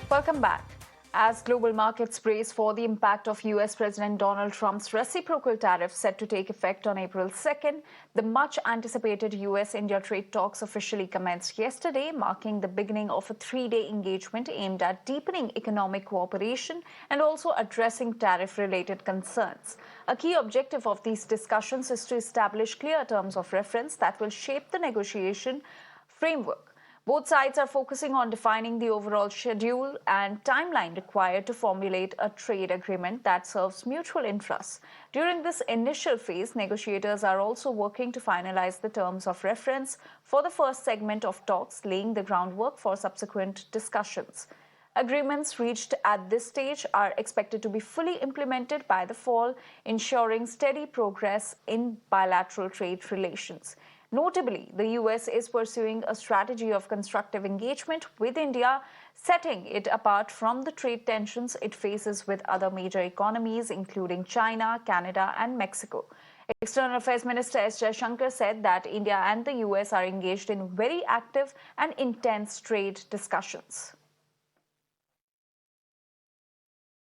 Welcome back. As global markets brace for the impact of US President Donald Trump's reciprocal tariff set to take effect on April 2nd, the much-anticipated US-India trade talks officially commenced yesterday, marking the beginning of a three-day engagement aimed at deepening economic cooperation and also addressing tariff-related concerns. A key objective of these discussions is to establish clear terms of reference that will shape the negotiation framework. Both sides are focusing on defining the overall schedule and timeline required to formulate a trade agreement that serves mutual interests. During this initial phase, negotiators are also working to finalize the terms of reference for the first segment of talks, laying the groundwork for subsequent discussions. Agreements reached at this stage are expected to be fully implemented by the fall, ensuring steady progress in bilateral trade relations. Notably, the US is pursuing a strategy of constructive engagement with India, setting it apart from the trade tensions it faces with other major economies, including China, Canada, and Mexico. External Affairs Minister S. Jaishankar said that India and the US are engaged in very active and intense trade discussions.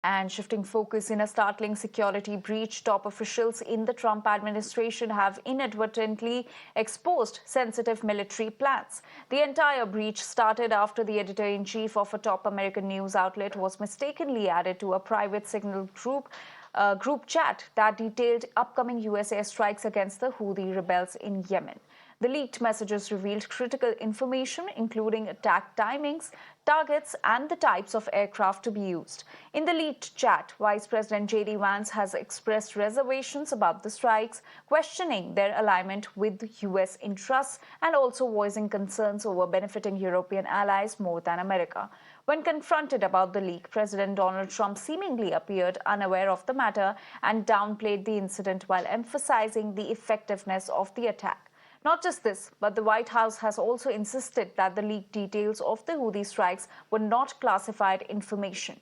And shifting focus, in a startling security breach, top officials in the Trump administration have inadvertently exposed sensitive military plans. The entire breach started after the editor-in-chief of a top American news outlet was mistakenly added to a private signal group chat that detailed upcoming US airstrikes against the Houthi rebels in Yemen. The leaked messages revealed critical information, including attack timings, targets, and the types of aircraft to be used. In the leaked chat, Vice President J.D. Vance has expressed reservations about the strikes, questioning their alignment with U.S. interests and also voicing concerns over benefiting European allies more than America. When confronted about the leak, President Donald Trump seemingly appeared unaware of the matter and downplayed the incident while emphasizing the effectiveness of the attack. Not just this, but the White House has also insisted that the leaked details of the Houthi strikes were not classified information.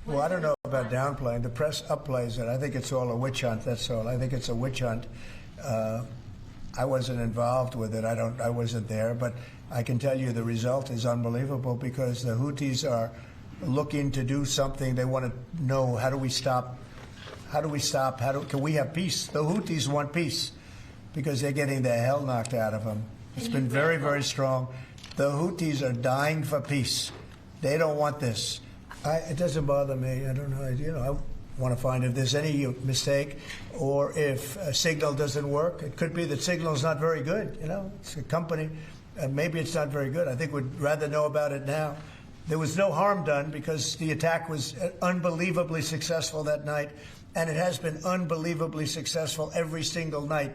Well, I don't know about downplaying. The press upplays it. I think it's all a witch hunt, that's all. I think it's a witch hunt. I wasn't involved with it. I wasn't there, but I can tell you the result is unbelievable because the Houthis are looking to do something. They want to know, how do we stop? Can we have peace? The Houthis want peace because they're getting the hell knocked out of them. It's been very, very strong. The Houthis are dying for peace. They don't want this. It doesn't bother me. I don't know. I want to find if there's any mistake or if a signal doesn't work. It could be that signal is not very good. It's a company. Maybe it's not very good. I think we'd rather know about it now. There was no harm done because the attack was unbelievably successful that night, and it has been unbelievably successful every single night.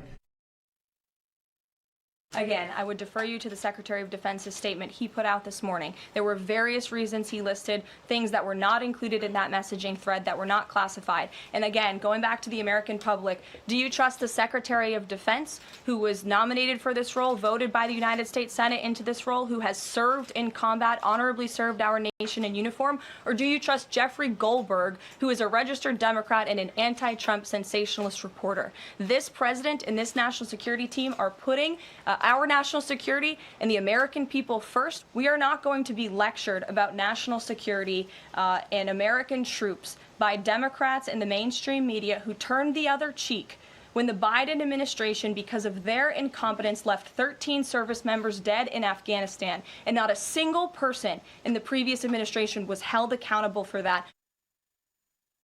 Again, I would defer you to the Secretary of Defense's statement he put out this morning. There were various reasons he listed, things that were not included in that messaging thread that were not classified. And again, going back to the American public, do you trust the Secretary of Defense, who was nominated for this role, voted by the United States Senate into this role, who has served in combat, honorably served our nation in uniform? Or do you trust Jeffrey Goldberg, who is a registered Democrat and an anti-Trump sensationalist reporter? This president and this national security team are putting our national security and the American people first. We are not going to be lectured about national security and American troops by Democrats and the mainstream media who turned the other cheek when the Biden administration, because of their incompetence, left 13 service members dead in Afghanistan, and not a single person in the previous administration was held accountable for that.